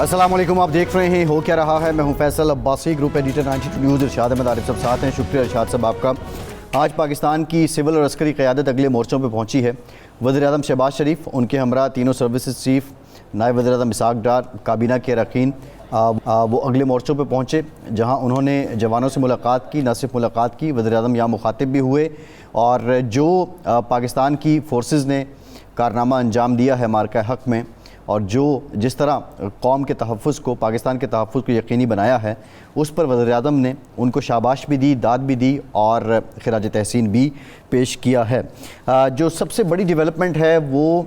السلام علیکم، آپ دیکھ رہے ہیں ہو کیا رہا ہے۔ میں ہوں Faisal Abbasi, group editor 92 news. Irshad Ahmed Arif صاحب ساتھ ہیں۔ شکریہ ارشاد صاحب آپ کا۔ آج پاکستان کی سول اور عسکری قیادت اگلے مورچوں پہ پہنچی ہے۔ وزیر اعظم شہباز شریف، ان کے ہمراہ تینوں سروسز چیف، نائب وزیر اعظم اسحاق ڈار، کابینہ کے اراکین وہ اگلے مورچوں پہ پہنچے، جہاں انہوں نے جوانوں سے ملاقات کی۔ نہ صرف ملاقات کی، وزیر اعظم یہاں مخاطب بھی ہوئے، اور جو پاکستان کی فورسز نے کارنامہ انجام دیا ہے مارکہ حق میں، اور جس طرح قوم کے تحفظ کو، پاکستان کے تحفظ کو یقینی بنایا ہے، اس پر وزیر اعظم نے ان کو شاباش بھی دی، داد بھی دی، اور خراج تحسین بھی پیش کیا ہے۔ جو سب سے بڑی ڈیولپمنٹ ہے وہ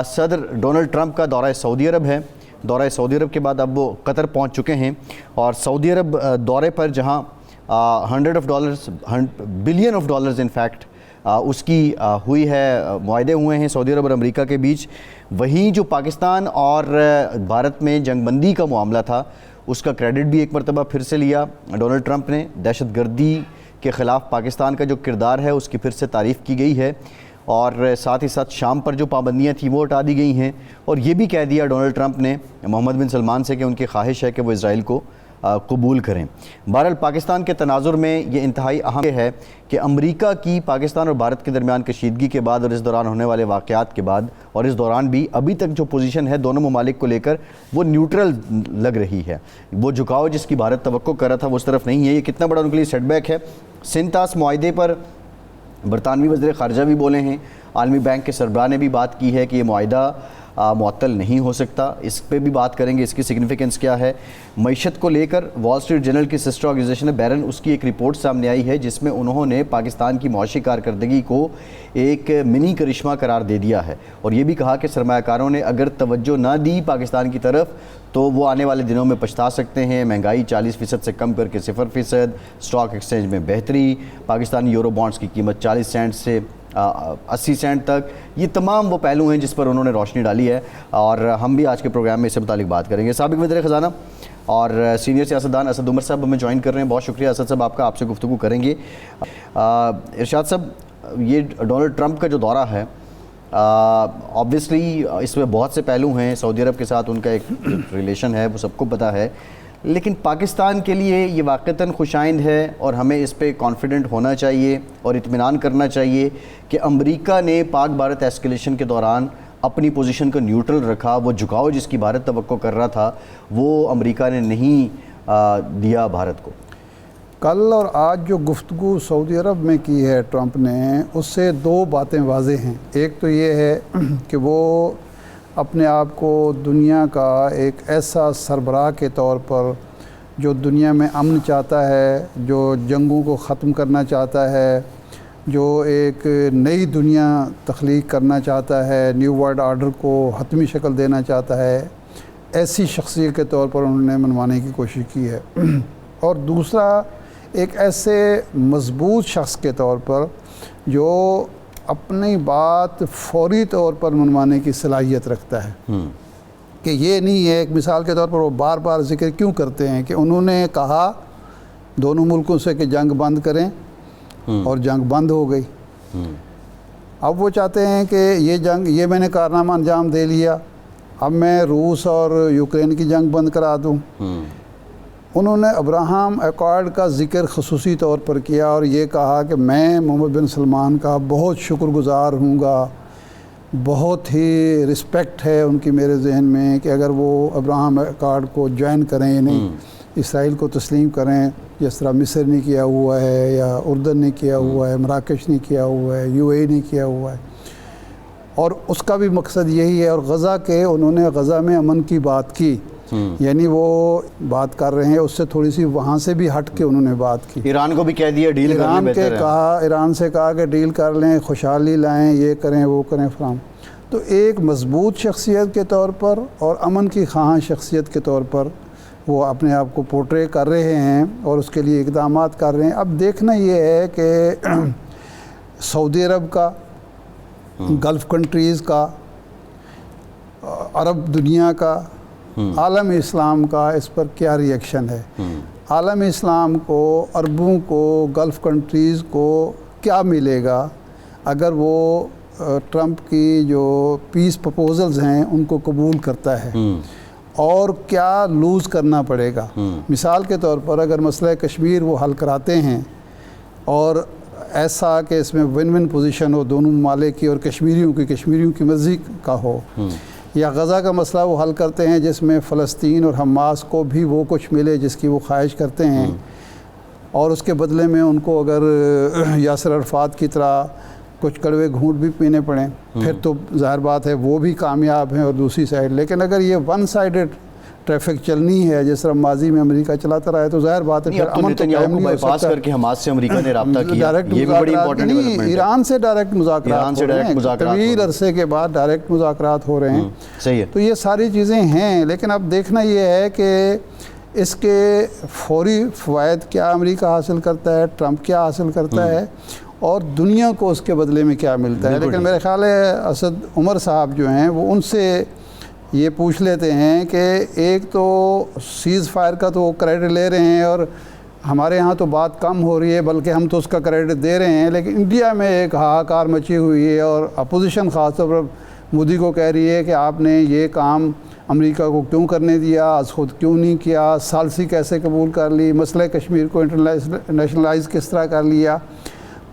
صدر ڈونلڈ ٹرمپ کا دورہ سعودی عرب ہے۔ دورہ سعودی عرب کے بعد اب وہ قطر پہنچ چکے ہیں، اور سعودی عرب دورے پر جہاں billion of dollars in fact اس کی ہوئی ہے، معاہدے ہوئے ہیں سعودی عرب اور امریکہ کے بیچ، وہیں جو پاکستان اور بھارت میں جنگ بندی کا معاملہ تھا، اس کا کریڈٹ بھی ایک مرتبہ پھر سے لیا ڈونلڈ ٹرمپ نے۔ دہشت گردی کے خلاف پاکستان کا جو کردار ہے اس کی پھر سے تعریف کی گئی ہے، اور ساتھ ہی ساتھ شام پر جو پابندیاں تھیں وہ ہٹا دی گئی ہیں، اور یہ بھی کہہ دیا ڈونلڈ ٹرمپ نے محمد بن سلمان سے کہ ان کی خواہش ہے کہ وہ اسرائیل کو قبول کریں۔ بہرحال پاکستان کے تناظر میں یہ انتہائی اہم ہے کہ امریکہ کی پاکستان اور بھارت کے درمیان کشیدگی کے بعد اور اس دوران ہونے والے واقعات کے بعد، اور اس دوران بھی ابھی تک جو پوزیشن ہے دونوں ممالک کو لے کر وہ نیوٹرل لگ رہی ہے۔ وہ جھکاؤ جس کی بھارت توقع کر رہا تھا وہ اس طرف نہیں ہے۔ یہ کتنا بڑا ان کے لیے سیٹ بیک ہے۔ سنتاس معاہدے پر برطانوی وزیر خارجہ بھی بولے ہیں، عالمی بینک کے سربراہ نے بھی بات کی ہے کہ یہ معاہدہ معطل نہیں ہو سکتا۔ اس پہ بھی بات کریں گے، اس کی سگنیفیکنس کیا ہے۔ معیشت کو لے کر وال اسٹریٹ جرنل کی سسٹر آرگنائزیشن بیرن، اس کی ایک رپورٹ سامنے آئی ہے جس میں انہوں نے پاکستان کی معاشی کارکردگی کو ایک منی کرشمہ قرار دے دیا ہے، اور یہ بھی کہا کہ سرمایہ کاروں نے اگر توجہ نہ دی پاکستان کی طرف تو وہ آنے والے دنوں میں پچھتا سکتے ہیں۔ مہنگائی 40% سے کم کر کے 0%، اسٹاک ایکسچینج میں بہتری، پاکستانی یورو بانڈز کی قیمت 40 سینٹ سے 80 سینٹ تک، یہ تمام وہ پہلو ہیں جس پر انہوں نے روشنی ڈالی ہے، اور ہم بھی آج کے پروگرام میں اس سے متعلق بات کریں گے۔ سابق وزیر خزانہ اور سینئر سیاستدان اسد عمر صاحب ہمیں جوائن کر رہے ہیں۔ بہت شکریہ اسد صاحب آپ کا، آپ سے گفتگو کریں گے۔ ارشاد صاحب، یہ ڈونلڈ ٹرمپ کا جو دورہ ہے، آبویسلی اس میں بہت سے پہلو ہیں، سعودی عرب کے ساتھ ان کا ایک ریلیشن ہے، وہ سب کو پتہ ہے، لیکن پاکستان کے لیے یہ واقعتاً خوشائند ہے، اور ہمیں اس پہ کانفیڈنٹ ہونا چاہیے اور اطمینان کرنا چاہیے کہ امریکہ نے پاک بھارت ایسکیلیشن کے دوران اپنی پوزیشن کو نیوٹرل رکھا۔ وہ جھکاؤ جس کی بھارت توقع کر رہا تھا وہ امریکہ نے نہیں دیا بھارت کو۔ کل اور آج جو گفتگو سعودی عرب میں کی ہے ٹرمپ نے، اس سے دو باتیں واضح ہیں۔ ایک تو یہ ہے کہ وہ اپنے آپ کو دنیا کا ایک ایسا سربراہ کے طور پر جو دنیا میں امن چاہتا ہے، جو جنگوں کو ختم کرنا چاہتا ہے، جو ایک نئی دنیا تخلیق کرنا چاہتا ہے، نیو ورلڈ آرڈر کو حتمی شکل دینا چاہتا ہے، ایسی شخصیت کے طور پر انہوں نے منوانے کی کوشش کی ہے۔ اور دوسرا ایک ایسے مضبوط شخص کے طور پر جو اپنی بات فوری طور پر منوانے کی صلاحیت رکھتا ہے، کہ یہ نہیں ہے، ایک مثال کے طور پر وہ بار بار ذکر کیوں کرتے ہیں کہ انہوں نے کہا دونوں ملکوں سے کہ جنگ بند کریں، اور جنگ بند ہو گئی۔ اب وہ چاہتے ہیں کہ یہ میں نے کارنامہ انجام دے لیا، اب میں روس اور یوکرین کی جنگ بند کرا دوں۔ انہوں نے ابراہم ایکارڈ کا ذکر خصوصی طور پر کیا، اور یہ کہا کہ میں محمد بن سلمان کا بہت شکر گزار ہوں گا، بہت ہی رسپیکٹ ہے ان کی میرے ذہن میں کہ اگر وہ ابراہم ایکارڈ کو جوائن کریں، یعنی اسرائیل کو تسلیم کریں، جس طرح مصر نے کیا ہوا ہے، یا اردن نے کیا ہوا ہے، مراکش نے کیا ہوا ہے، UAE نے کیا ہوا ہے، اور اس کا بھی مقصد یہی ہے۔ اور غزہ کے انہوں نے غزہ میں امن کی بات کی، یعنی وہ بات کر رہے ہیں اس سے تھوڑی سی وہاں سے بھی ہٹ کے انہوں نے بات کی۔ ایران کو بھی کہہ دیا ڈیل ایران سے کہا کہ ڈیل کر لیں، خوشحالی لائیں، یہ کریں وہ کریں فراہم۔ تو ایک مضبوط شخصیت کے طور پر اور امن کی خواہاں شخصیت کے طور پر وہ اپنے آپ کو پورٹرے کر رہے ہیں، اور اس کے لیے اقدامات کر رہے ہیں۔ اب دیکھنا یہ ہے کہ سعودی عرب کا، گلف کنٹریز کا، عرب دنیا کا، عالم اسلام کا اس پر کیا ری ایکشن ہے۔ عالم اسلام کو، عربوں کو، گلف کنٹریز کو کیا ملے گا اگر وہ ٹرمپ کی جو پیس پروپوزلز ہیں ان کو قبول کرتا ہے، اور کیا لوز کرنا پڑے گا. مثال کے طور پر اگر مسئلہ کشمیر وہ حل کراتے ہیں اور ایسا کہ اس میں ون ون پوزیشن ہو دونوں ممالک کی اور کشمیریوں کی مرضی کا ہو, یا غزہ کا مسئلہ وہ حل کرتے ہیں جس میں فلسطین اور حماس کو بھی وہ کچھ ملے جس کی وہ خواہش کرتے ہیں, اور اس کے بدلے میں ان کو اگر یاسر عرفات کی طرح کچھ کڑوے گھونٹ بھی پینے پڑیں, پھر تو ظاہر بات ہے وہ بھی کامیاب ہیں. اور دوسری سائڈ لیکن اگر یہ ون سائیڈڈ ٹریفک چلنی ہے جس طرح ماضی میں امریکہ چلاتا رہا ہے تو ظاہر بات ہے پھر امن تو قائم نہیں ہو سکتا. کر کے حماس سے امریکہ نے رابطہ کیا, یہ بھی بڑی امپورٹنٹ ڈیولپمنٹ ہے. ایران سے ڈائریکٹ مذاکرات ہو رہے ہیں, طویل عرصے کے بعد ڈائریکٹ مذاکرات ہو رہے ہیں. صحیح ہے. تو یہ ساری چیزیں ہیں, لیکن اب دیکھنا یہ ہے کہ اس کے فوری فوائد کیا امریکہ حاصل کرتا ہے, ٹرمپ کیا حاصل کرتا ہے, اور دنیا کو اس کے بدلے میں کیا ملتا ہے. لیکن میرے خیال ہے اسد عمر صاحب جو ہیں وہ ان سے یہ پوچھ لیتے ہیں کہ ایک تو سیز فائر کا تو وہ کریڈٹ لے رہے ہیں, اور ہمارے ہاں تو بات کم ہو رہی ہے بلکہ ہم تو اس کا کریڈٹ دے رہے ہیں, لیکن انڈیا میں ایک ہاہاکار مچی ہوئی ہے اور اپوزیشن خاص طور پر مودی کو کہہ رہی ہے کہ آپ نے یہ کام امریکہ کو کیوں کرنے دیا, از خود کیوں نہیں کیا, ثالثی کیسے قبول کر لی, مسئلہ کشمیر کو نیشنلائز کس طرح کر لیا.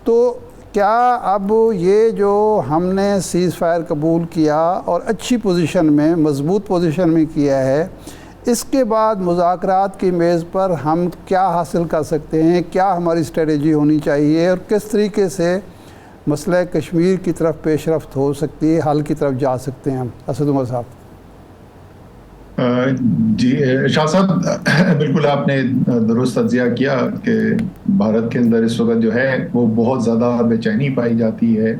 تو کیا اب یہ جو ہم نے سیز فائر قبول کیا اور اچھی پوزیشن میں, مضبوط پوزیشن میں کیا ہے, اس کے بعد مذاکرات کی میز پر ہم کیا حاصل کر سکتے ہیں, کیا ہماری اسٹریٹجی ہونی چاہیے, اور کس طریقے سے مسئلہ کشمیر کی طرف پیش رفت ہو سکتی ہے, حل کی طرف جا سکتے ہیں ہم. اسد عمر صاحب. جی شاہ صاحب, بالکل آپ نے درست تجزیہ کیا کہ بھارت کے اندر اس وقت جو ہے وہ بہت زیادہ بے چینی پائی جاتی ہے.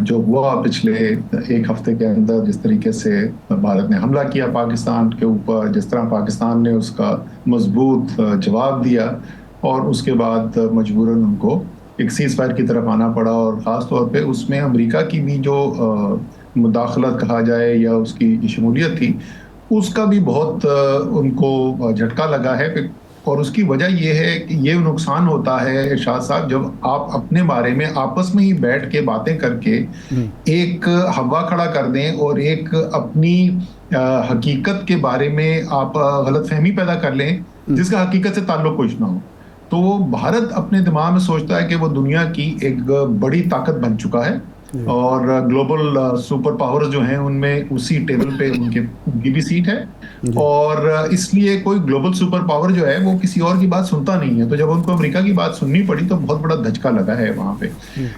جو ہوا پچھلے ایک ہفتے کے اندر, جس طریقے سے بھارت نے حملہ کیا پاکستان کے اوپر, جس طرح پاکستان نے اس کا مضبوط جواب دیا, اور اس کے بعد مجبوراً ان کو ایک سیز فائر کی طرف آنا پڑا, اور خاص طور پہ اس میں امریکہ کی بھی جو مداخلت کہا جائے یا اس کی شمولیت تھی, اس کا بھی بہت ان کو جھٹکا لگا ہے. اور اس کی وجہ یہ ہے کہ یہ نقصان ہوتا ہے شاہ صاحب جب آپ اپنے بارے میں آپس میں ہی بیٹھ کے باتیں کر کے ایک ہوا کھڑا کر دیں اور ایک اپنی حقیقت کے بارے میں آپ غلط فہمی پیدا کر لیں جس کا حقیقت سے تعلق کچھ نہ ہو. تو بھارت اپنے دماغ میں سوچتا ہے کہ وہ دنیا کی ایک بڑی طاقت بن چکا ہے, اور گلوبل سپر پاورز جو ہیں ان میں اسی ٹیبل پہ ان کی بھی سیٹ ہے, اور اس لیے کوئی گلوبل سپر پاور جو ہے وہ کسی اور کی بات سنتا نہیں ہے. تو جب ان کو امریکہ کی بات سننی پڑی تو بہت بڑا دھچکا لگا ہے وہاں پہ.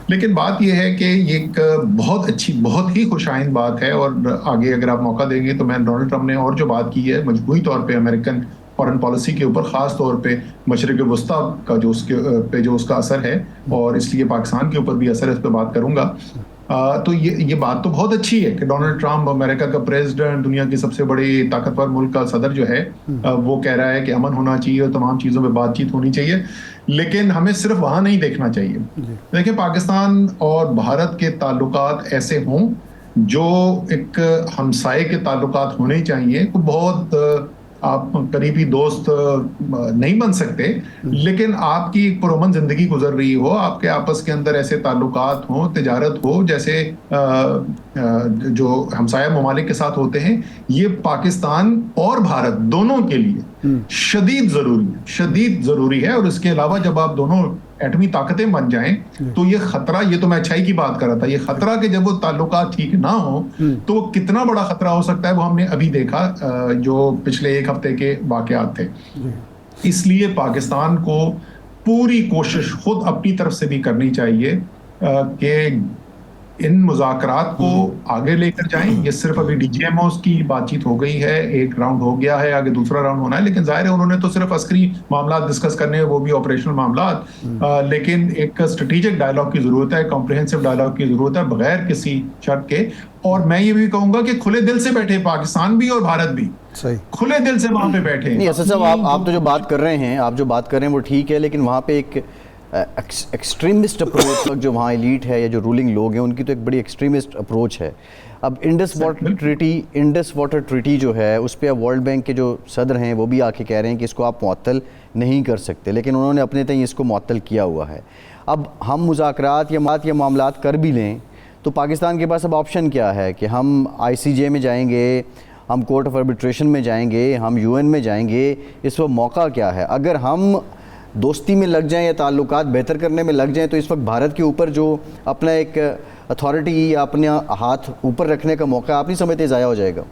لیکن بات یہ ہے کہ یہ ایک بہت اچھی, بہت ہی خوش آئند بات ہے, اور آگے اگر آپ موقع دیں گے تو میں ڈونلڈ ٹرمپ نے اور جو بات کی ہے مجموعی طور پہ امریکن فارن پالیسی کے اوپر, خاص طور پہ مشرق وسطیٰ کا جو اس کے پہ جو اس کا اثر ہے, اور اس لیے پاکستان کے اوپر بھی اثر ہے, اس پہ بات کروں گا. تو یہ بات تو بہت اچھی ہے کہ ڈونلڈ ٹرمپ امریکہ کا پریزیڈنٹ, دنیا کی سب سے بڑی طاقتور ملک کا صدر جو ہے وہ کہہ رہا ہے کہ امن ہونا چاہیے اور تمام چیزوں پہ بات چیت ہونی چاہیے. لیکن ہمیں صرف وہاں نہیں دیکھنا چاہیے. دیکھیں, پاکستان اور بھارت کے تعلقات ایسے ہوں جو ایک ہمسائے کے تعلقات ہونے چاہیے. بہت آپ قریبی دوست نہیں بن سکتے, لیکن آپ کی ایک پرامن زندگی گزر رہی ہو, آپ کے آپس کے اندر ایسے تعلقات ہوں, تجارت ہو جیسے جو ہمسایہ ممالک کے ساتھ ہوتے ہیں. یہ پاکستان اور بھارت دونوں کے لیے شدید ضروری ہے. اور اس کے علاوہ جب آپ دونوں ایٹمی طاقتیں بن جائیں تو یہ خطرہ, یہ تو میں اچھائی کی بات کر رہا تھا, یہ خطرہ کہ جب وہ تعلقات ٹھیک نہ ہوں تو وہ کتنا بڑا خطرہ ہو سکتا ہے وہ ہم نے ابھی دیکھا جو پچھلے ایک ہفتے کے واقعات تھے. اس لیے پاکستان کو پوری کوشش خود اپنی طرف سے بھی کرنی چاہیے کہ ان مذاکرات کو آگے لے کر جائیں. یہ صرف ابھی ڈی جی ایم اوز کی بات چیت ہو گئی ہے, ایک راؤنڈ ہو گیا ہے, آگے دوسرا راؤنڈ ہونا ہے, لیکن ظاہر ہے انہوں نے تو صرف عسکری معاملات ڈسکس کرنے ہیں, وہ بھی آپریشنل معاملات. لیکن ایک اسٹریٹجک ڈائلاگ کی ضرورت ہے, کمپریہنسو ڈائلاگ کی ضرورت ہے, بغیر کسی شرط کے. اور میں یہ بھی کہوں گا کہ کھلے دل سے بیٹھے, پاکستان بھی اور بھارت بھی کھلے دل سے وہاں پہ بیٹھے. نہیں اسد صاحب, آپ تو جو بات کر رہے ہیں وہ ٹھیک ہے, لیکن وہاں پہ ایک ایکسٹریمسٹ اپروچ جو وہاں ایلیٹ ہے یا جو رولنگ لوگ ہیں ان کی تو ایک بڑی ایکسٹریمسٹ اپروچ ہے. اب انڈس واٹر ٹریٹی جو ہے اس پہ اب ورلڈ بینک کے جو صدر ہیں وہ بھی آ کے کہہ رہے ہیں کہ اس کو آپ معطل نہیں کر سکتے, لیکن انہوں نے اپنے تئیں اس کو معطل کیا ہوا ہے. اب ہم مذاکرات یا معاملات کر بھی لیں تو پاکستان کے پاس اب آپشن کیا ہے کہ ہم آئی سی جے میں جائیں گے, ہم کورٹ آف آربیٹریشن میں جائیں گے, ہم UN میں جائیں گے, اس وقت موقع کیا ہے؟ اگر ہم دوستی میں لگ جائیں یا تعلقات بہتر کرنے میں لگ جائیں تو اس وقت بھارت کے اوپر جو اپنا ایک اتھارٹی یا اپنے ہاتھ اوپر رکھنے کا موقع آپ نہیں سمجھتے ضائع ہو جائے گا؟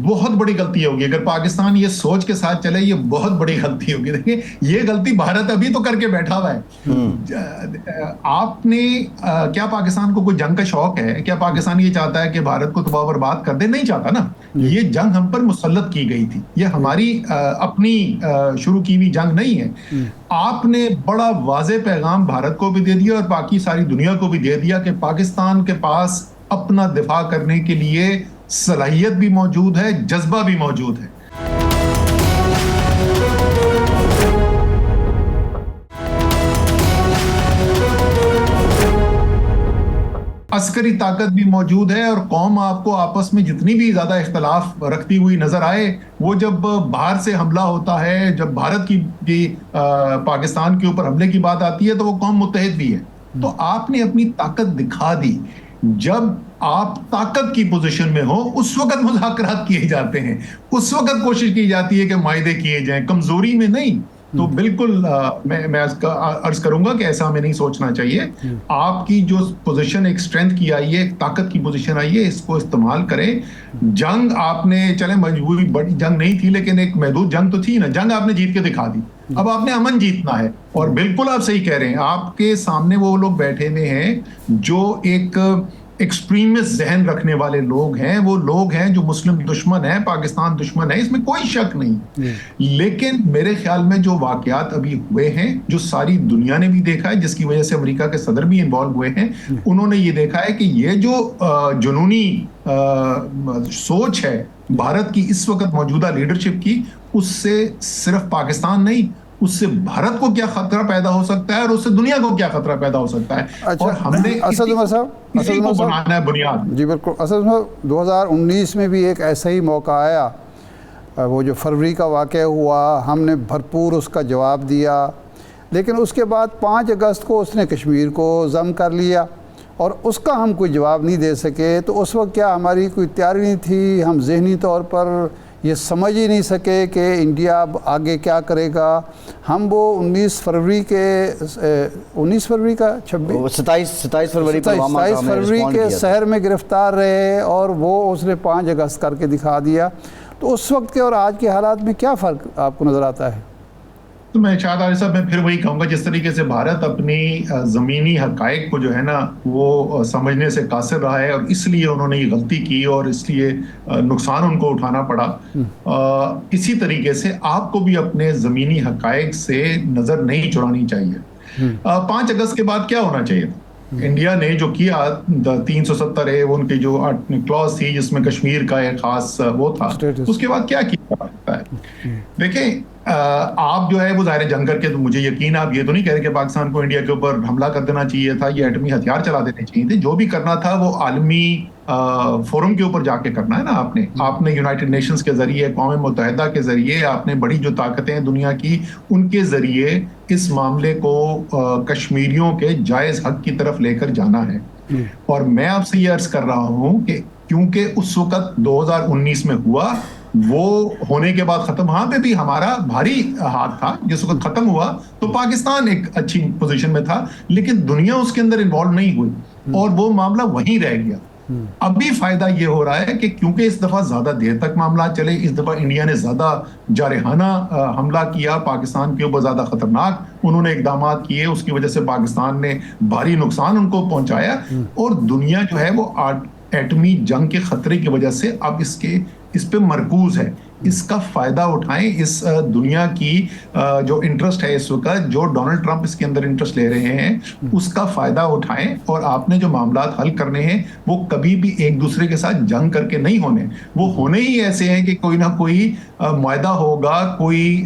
بہت بڑی غلطی ہوگی اگر پاکستان یہ سوچ کے ساتھ چلے, یہ بہت بڑی غلطی ہوگی. دیکھیں یہ غلطی بھارت ابھی تو کر کے بیٹھا ہوا ہے. آپ نے کیا پاکستان کو کوئی جنگ کا شوق ہے؟ کیا پاکستان یہ چاہتا ہے کہ بھارت کو تباہ برباد کر دے؟ نہیں چاہتا نا. یہ جنگ ہم پر مسلط کی گئی تھی, یہ ہماری اپنی شروع کی ہوئی جنگ نہیں ہے. آپ نے بڑا واضح پیغام بھارت کو بھی دے دیا اور باقی ساری دنیا کو بھی دے دیا کہ پاکستان کے پاس اپنا دفاع کرنے کے لیے صلاحیت بھی موجود ہے, جذبہ بھی موجود ہے. عسکری طاقت بھی موجود ہے, اور قوم آپ کو آپس میں جتنی بھی زیادہ اختلاف رکھتی ہوئی نظر آئے, وہ جب باہر سے حملہ ہوتا ہے, جب بھارت کی پاکستان کے اوپر حملے کی بات آتی ہے تو وہ قوم متحد بھی ہے. تو آپ نے اپنی طاقت دکھا دی. جب آپ طاقت کی پوزیشن میں ہو اس وقت مذاکرات کیے جاتے ہیں, اس وقت کوشش کی جاتی ہے کہ معاہدے کیے جائیں, کمزوری میں نہیں. تو بالکل میں عرض کروں گا کہ ایسا ہمیں نہیں سوچنا چاہیے. آپ کی جو پوزیشن ایک اسٹرینتھ کی آئی ہے, ایک طاقت کی پوزیشن آئی ہے, اس کو استعمال کریں. جنگ آپ نے, چلے مجبوری بڑی جنگ نہیں تھی لیکن ایک محدود جنگ تو تھی نا, جنگ آپ نے جیت کے دکھا دی. اب آپ نے امن جیتنا ہے. اور بالکل آپ صحیح کہہ رہے ہیں, آپ کے سامنے وہ لوگ بیٹھے ہوئے ہیں جو ایک ایکسٹریمسٹ ذہن رکھنے والے لوگ ہیں. وہ لوگ ہیں جو مسلم دشمن ہیں, پاکستان دشمن ہے, اس میں کوئی شک نہیں. لیکن میرے خیال میں جو واقعات ابھی ہوئے ہیں, جو ساری دنیا نے بھی دیکھا ہے, جس کی وجہ سے امریکہ کے صدر بھی انوالو ہوئے ہیں, انہوں نے یہ دیکھا ہے کہ یہ جو جنونی سوچ ہے بھارت کی اس وقت موجودہ لیڈرشپ کی, اس سے صرف پاکستان نہیں, اس سے بھارت کو کیا خطرہ پیدا ہو سکتا ہے اور اس سے دنیا کو کیا خطرہ پیدا ہو سکتا ہے. اور ہم نے اسد عمر صاحب بنانا ہے بنیاد. جی بالکل. اسد عمر صاحب 2019 میں بھی ایک ایسا ہی موقع آیا, وہ جو فروری کا واقعہ ہوا, ہم نے بھرپور اس کا جواب دیا, لیکن اس کے بعد 5 اگست کو اس نے کشمیر کو ضم کر لیا اور اس کا ہم کوئی جواب نہیں دے سکے. تو اس وقت کیا ہماری کوئی تیاری نہیں تھی؟ ہم ذہنی طور پر یہ سمجھ ہی نہیں سکے کہ انڈیا اب آگے کیا کرے گا. ہم وہ 19 فروری کا 27 فروری کے سحر میں گرفتار رہے, اور وہ اس نے 5 اگست کر کے دکھا دیا. تو اس وقت کے اور آج کے حالات میں کیا فرق آپ کو نظر آتا ہے؟ تو میں شاہد عارف صاحب, میں پھر وہی کہوں گا, جس طریقے سے بھارت اپنی زمینی حقائق کو جو ہے نا وہ سمجھنے سے قاصر رہا ہے, اور اس لیے انہوں نے یہ غلطی کی اور اس لیے نقصان ان کو اٹھانا پڑا, اسی طریقے سے آپ کو بھی اپنے زمینی حقائق سے نظر نہیں چرانی چاہیے. 5 اگست کے بعد کیا ہونا چاہیے تھا؟ انڈیا نے جو کیا 370 وہ ان کی جو کلوز تھی جس میں کشمیر کا ایک خاص وہ تھا, اس کے بعد کیا کیا جاتا ہے؟ دیکھیں آپ جو ہے وہ ظاہر جنگ کر کے, تو مجھے یقین آپ یہ تو نہیں کہہ رہے کہ پاکستان کو انڈیا کے اوپر حملہ کر دینا چاہیے تھا یا ایٹمی ہتھیار چلا دینے چاہیے تھے. جو بھی کرنا تھا وہ عالمی فورم کے اوپر جا کے کرنا ہے نا. آپ نے یونائٹڈ نیشنز کے ذریعے, اقوام متحدہ کے ذریعے, آپ نے بڑی جو طاقتیں ہیں دنیا کی ان کے ذریعے اس معاملے کو کشمیریوں کے جائز حق کی طرف لے کر جانا ہے. اور میں آپ سے یہ عرض کر رہا ہوں کہ کیونکہ اس وقت 2019 میں ہوا, وہ ہونے کے بعد ختم, ہاں پہ بھی ہمارا بھاری ہاتھ تھا. جس وقت ختم ہوا تو پاکستان ایک اچھی پوزیشن میں تھا, لیکن دنیا اس کے اندر انوالو نہیں ہوئی اور وہ معاملہ وہیں رہ گیا. ابھی فائدہ یہ ہو رہا ہے کہ کیونکہ اس دفعہ زیادہ دیر تک معاملات چلے, اس دفعہ انڈیا نے زیادہ جارحانہ حملہ کیا پاکستان کے اوپر, زیادہ خطرناک انہوں نے اقدامات کیے, اس کی وجہ سے پاکستان نے بھاری نقصان ان کو پہنچایا, اور دنیا جو ہے وہ ایٹمی جنگ کے خطرے کی وجہ سے اب اس پہ مرکوز ہے. اس کا فائدہ اٹھائیں. اس دنیا کی جو انٹرسٹ ہے اس وقت, جو ڈونلڈ ٹرمپ اس کے اندر انٹرسٹ لے رہے ہیں, اس کا فائدہ اٹھائیں. اور آپ نے جو معاملات حل کرنے ہیں وہ کبھی بھی ایک دوسرے کے ساتھ جنگ کر کے نہیں ہونے, وہ ہونے ہی ایسے ہیں کہ کوئی نہ کوئی معاہدہ ہوگا, کوئی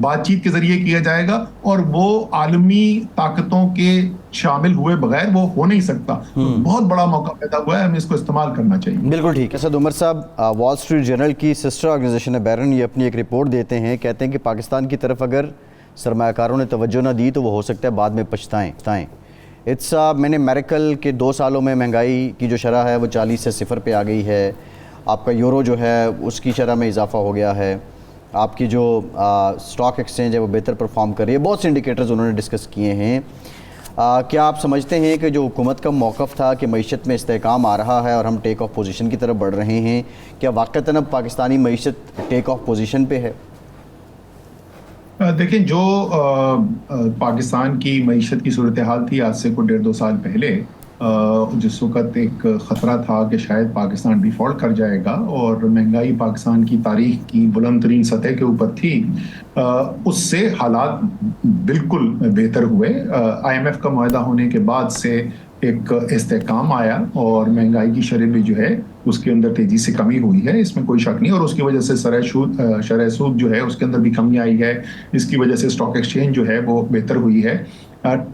بات چیت کے ذریعے کیا جائے گا, اور وہ عالمی طاقتوں کے شامل ہوئے بغیر وہ ہو نہیں سکتا. بہت بڑا موقع پیدا ہوا ہے, ہمیں اس کو استعمال کرنا چاہیے. بالکل ٹھیک ہے. اسد عمر صاحب, وال اسٹریٹ جرنل کی سسٹر آرگنائزیشن بیرن یہ اپنی ایک رپورٹ دیتے ہیں, کہتے ہیں کہ پاکستان کی طرف اگر سرمایہ کاروں نے توجہ نہ دی تو وہ ہو سکتا ہے بعد میں پچھتائیں. میں نے میریکل کے 2 سالوں میں مہنگائی کی جو شرح ہے وہ 40 سے 0 پہ آ گئی ہے. آپ کا یورو جو ہے اس کی شرح میں اضافہ ہو گیا ہے, آپ کی جو اسٹاک ایکسچینج ہے وہ بہتر پرفارم کر رہی ہے, بہت سے انڈیکیٹرز انہوں نے ڈسکس کیے ہیں. کیا آپ سمجھتے ہیں کہ جو حکومت کا موقف تھا کہ معیشت میں استحکام آ رہا ہے اور ہم ٹیک آف پوزیشن کی طرف بڑھ رہے ہیں, کیا واقعتاً اب پاکستانی معیشت ٹیک آف پوزیشن پہ ہے؟ دیکھیں, جو پاکستان کی معیشت کی صورتحال تھی آج سے کوئی 1.5-2 سال پہلے, جس وقت ایک خطرہ تھا کہ شاید پاکستان ڈیفالٹ کر جائے گا اور مہنگائی پاکستان کی تاریخ کی بلند ترین سطح کے اوپر تھی, اس سے حالات بالکل بہتر ہوئے. IMF کا معاہدہ ہونے کے بعد سے ایک استحکام آیا اور مہنگائی کی شرح بھی جو ہے اس کے اندر تیزی سے کمی ہوئی ہے, اس میں کوئی شک نہیں, اور اس کی وجہ سے شرح سود جو ہے اس کے اندر بھی کمی آئی ہے. اس کی وجہ سے اسٹاک ایکسچینج جو ہے وہ بہتر ہوئی ہے.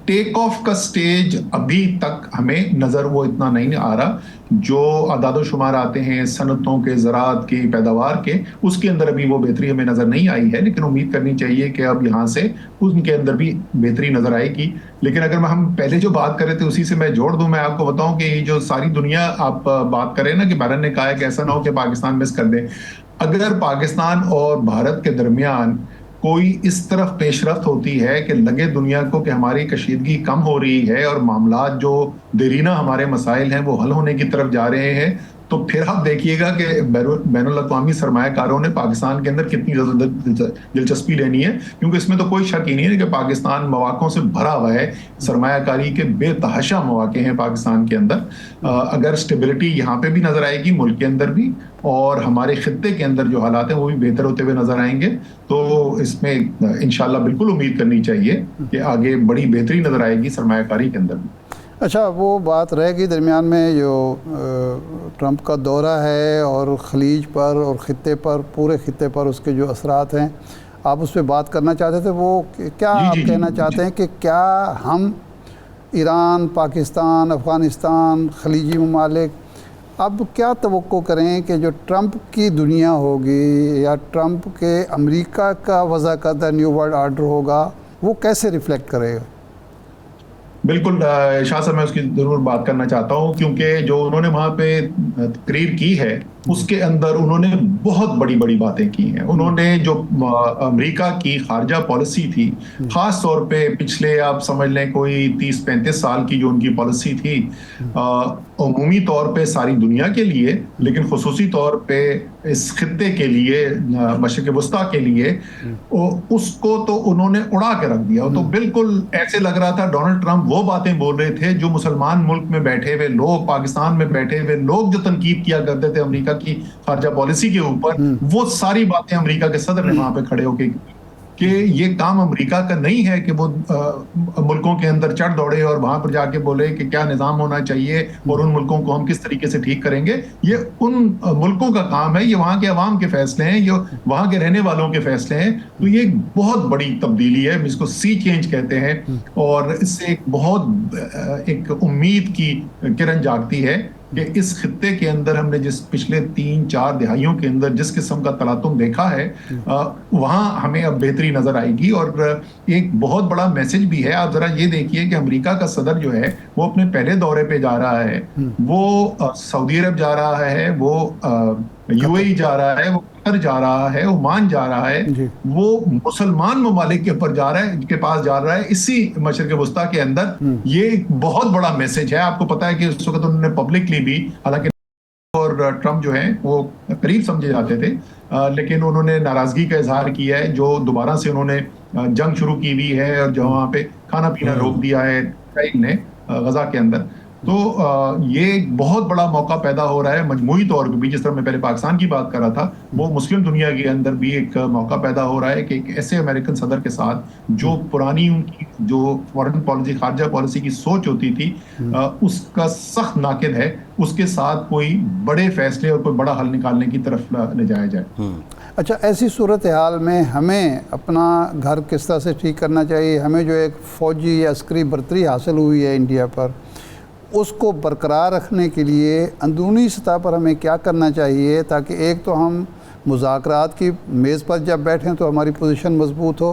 ٹیک آف کا سٹیج ابھی تک ہمیں نظر وہ اتنا نہیں آ رہا. جو اعداد و شمار آتے ہیں صنعتوں کے, زراعت کی پیداوار کے, اس کے اندر ابھی وہ بہتری ہمیں نظر نہیں آئی ہے, لیکن امید کرنی چاہیے کہ اب یہاں سے ان کے اندر بھی بہتری نظر آئے گی. لیکن اگر ہم پہلے جو بات کر رہے تھے اسی سے میں جوڑ دوں, میں آپ کو بتاؤں کہ یہ جو ساری دنیا آپ بات کریں نا کہ بھارت نے کہا ہے کہ ایسا نہ ہو کہ پاکستان مس کر دے. اگر پاکستان اور بھارت کے درمیان کوئی اس طرف پیش رفت ہوتی ہے کہ لگے دنیا کو کہ ہماری کشیدگی کم ہو رہی ہے اور معاملات جو دیرینہ ہمارے مسائل ہیں وہ حل ہونے کی طرف جا رہے ہیں, تو پھر آپ دیکھیے گا کہ بین الاقوامی سرمایہ کاروں نے پاکستان کے اندر کتنی دلچسپی لینی ہے, کیونکہ اس میں تو کوئی شک ہی نہیں ہے کہ پاکستان مواقعوں سے بھرا ہوا ہے. سرمایہ کاری کے بے تحاشا مواقع ہیں پاکستان کے اندر. اگر اسٹیبلٹی یہاں پہ بھی نظر آئے گی, ملک کے اندر بھی, اور ہمارے خطے کے اندر جو حالات ہیں وہ بھی بہتر ہوتے ہوئے نظر آئیں گے, تو اس میں انشاءاللہ بالکل امید کرنی چاہیے کہ آگے بڑی بہتری نظر آئے گی سرمایہ کاری کے اندر بھی. اچھا, وہ بات رہ گئی درمیان میں جو ٹرمپ کا دورہ ہے اور خلیج پر اور خطے پر, پورے خطے پر اس کے جو اثرات ہیں, آپ اس پہ بات کرنا چاہتے تھے. وہ کیا آپ کہنا چاہتے ہیں کہ کیا ہم ایران, پاکستان, افغانستان, خلیجی ممالک اب کیا توقع کریں کہ جو ٹرمپ کی دنیا ہوگی یا ٹرمپ کے امریکہ کا وضع کردہ نیو ورلڈ آرڈر ہوگا, وہ کیسے ریفلیکٹ کرے گا؟ بالکل شاہ صاحب, میں اس کی ضرور بات کرنا چاہتا ہوں, کیونکہ جو انہوں نے وہاں پہ تقریر کی ہے اس کے اندر انہوں نے بہت بڑی بڑی باتیں کی ہیں. انہوں نے جو امریکہ کی خارجہ پالیسی تھی, خاص طور پہ پچھلے آپ سمجھ لیں کوئی 30-35 سال کی جو ان کی پالیسی تھی, عمومی طور پہ ساری دنیا کے لیے لیکن خصوصی طور پہ اس خطے کے لیے, مشرق وسطیٰ کے لیے, اس کو تو انہوں نے اڑا کے رکھ دیا. تو بالکل ایسے لگ رہا تھا ڈونلڈ ٹرمپ وہ باتیں بول رہے تھے جو مسلمان ملک میں بیٹھے ہوئے لوگ, پاکستان میں بیٹھے ہوئے لوگ جو تنقید کیا کرتے تھے امریکہ کی خارجہ پالیسی کے اوپر, وہ ساری باتیں امریکہ کے صدر نے وہاں پہ کھڑے ہو کے کہ یہ کام امریکہ کا نہیں ہے کہ وہ ملکوں کے اندر چڑھ دوڑے اور وہاں پر جا کے بولے کہ کیا نظام ہونا چاہیے اور ان ملکوں کو ہم کس طریقے سے ٹھیک کریں گے. یہ ان ملکوں کا کام ہے, یہ وہاں کے عوام کے فیصلے ہیں, یہ وہاں کے رہنے والوں کے فیصلے ہیں. تو یہ ایک بہت بڑی تبدیلی ہے, جس کو سی چینج کہتے ہیں, اور اس سے ایک بہت ایک امید کی کرن جاگتی ہے کہ اس خطے کے اندر ہم نے جس پچھلے 3-4 دہائیوں کے اندر جس قسم کا تلاطم دیکھا ہے, وہاں ہمیں اب بہتری نظر آئے گی. اور ایک بہت بڑا میسج بھی ہے, آپ ذرا یہ دیکھیے کہ امریکہ کا صدر جو ہے وہ اپنے پہلے دورے پہ جا رہا ہے, وہ سعودی عرب جا رہا ہے, وہ UAE جا رہا ہے, وہ قطر جا رہا ہے, عمان جا رہا ہے, وہ مسلمان ممالک کے اوپر جا رہا ہے, کے پاس جا رہا ہے اسی مشرق وسطیٰ کے اندر. یہ ایک بہت بڑا میسج ہے. آپ کو پتا ہے کہ اس وقت انہوں نے پبلکلی بھی, حالانکہ اور ٹرمپ جو ہیں وہ قریب سمجھے جاتے تھے, لیکن انہوں نے ناراضگی کا اظہار کیا ہے جو دوبارہ سے انہوں نے جنگ شروع کی ہوئی ہے اور جو وہاں پہ کھانا پینا روک دیا ہے اسرائیل نے غزہ کے اندر. تو یہ ایک بہت بڑا موقع پیدا ہو رہا ہے مجموعی طور پہ بھی, جس طرح میں پہلے پاکستان کی بات کر رہا تھا, وہ مسلم دنیا کے اندر بھی ایک موقع پیدا ہو رہا ہے کہ ایک ایسے امریکن صدر کے ساتھ جو پرانی ان کی جو فارن پالیسی, خارجہ پالیسی کی سوچ ہوتی تھی, اس کا سخت ناقد ہے, اس کے ساتھ کوئی بڑے فیصلے اور کوئی بڑا حل نکالنے کی طرف لے جایا جائے. اچھا, ایسی صورتحال میں ہمیں اپنا گھر کس طرح سے ٹھیک کرنا چاہیے؟ ہمیں جو ایک فوجی یا عسکری برتری حاصل ہوئی ہے انڈیا پر, اس کو برقرار رکھنے کے لیے اندرونی سطح پر ہمیں کیا کرنا چاہیے تاکہ ایک تو ہم مذاکرات کی میز پر جب بیٹھیں تو ہماری پوزیشن مضبوط ہو,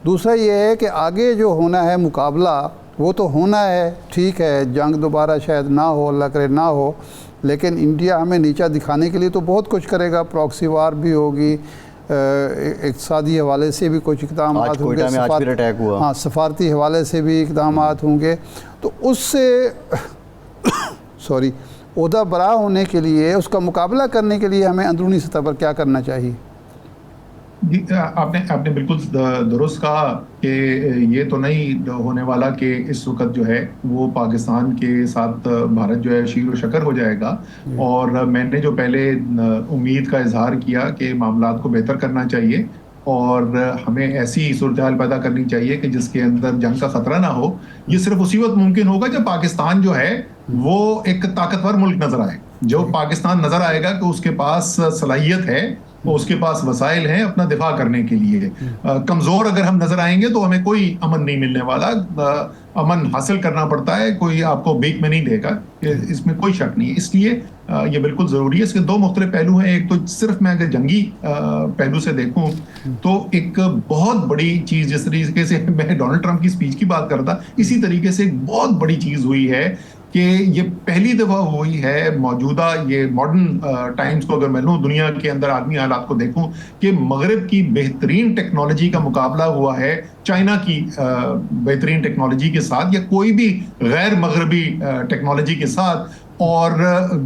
دوسرا یہ ہے کہ آگے جو ہونا ہے مقابلہ وہ تو ہونا ہے, ٹھیک ہے, جنگ دوبارہ شاید نہ ہو, اللہ کرے نہ ہو, لیکن انڈیا ہمیں نیچا دکھانے کے لیے تو بہت کچھ کرے گا، پراکسی وار بھی ہوگی، اقتصادی حوالے سے بھی کچھ اقدامات ہوں گے، ہاں سفارتی حوالے سے بھی اقدامات ہوں گے. تو اس سے عہدہ برا ہونے کے لیے، اس کا مقابلہ کرنے کے لیے ہمیں اندرونی سطح پر کیا کرنا چاہیے؟ آپ نے بالکل درست کہا کہ یہ تو نہیں ہونے والا کہ اس وقت جو ہے وہ پاکستان کے ساتھ بھارت جو ہے شیر و شکر ہو جائے گا. اور میں نے جو پہلے امید کا اظہار کیا کہ معاملات کو بہتر کرنا چاہیے اور ہمیں ایسی صورتحال پیدا کرنی چاہیے کہ جس کے اندر جنگ کا خطرہ نہ ہو. یہ صرف اسی وقت ممکن ہوگا جب پاکستان جو ہے وہ ایک طاقتور ملک نظر آئے. جو پاکستان نظر آئے گا کہ اس کے پاس صلاحیت ہے، اس کے پاس وسائل ہیں اپنا دفاع کرنے کے لیے. کمزور اگر ہم نظر آئیں گے تو ہمیں کوئی امن نہیں ملنے والا. امن حاصل کرنا پڑتا ہے، کوئی آپ کو بیک میں نہیں دے گا، اس میں کوئی شک نہیں. اس لیے یہ بالکل ضروری ہے. اس کے دو مختلف پہلو ہیں. ایک تو صرف میں اگر جنگی پہلو سے دیکھوں تو ایک بہت بڑی چیز، جس طریقے سے میں ڈونلڈ ٹرمپ کی سپیچ کی بات کرتا، اسی طریقے سے ایک بہت بڑی چیز ہوئی ہے کہ یہ پہلی دفعہ ہوئی ہے موجودہ یہ ماڈرن ٹائمز کو اگر میں لوں، دنیا کے اندر عالمی حالات کو دیکھوں، کہ مغرب کی بہترین ٹیکنالوجی کا مقابلہ ہوا ہے چائنا کی بہترین ٹیکنالوجی کے ساتھ یا کوئی بھی غیر مغربی ٹیکنالوجی کے ساتھ. اور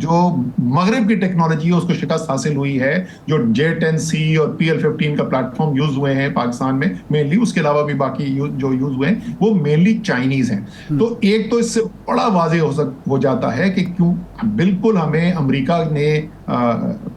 جو مغرب کی ٹیکنالوجی ہے اس کو شکست حاصل ہوئی ہے. جو J10C اور PL15 کا پلیٹ فارم یوز ہوئے ہیں پاکستان میں مینلی، اس کے علاوہ بھی باقی جو یوز ہوئے ہیں وہ مینلی چائنیز ہیں. تو ایک تو اس سے بڑا واضح ہو جاتا ہے کہ کیوں بالکل ہمیں امریکہ نے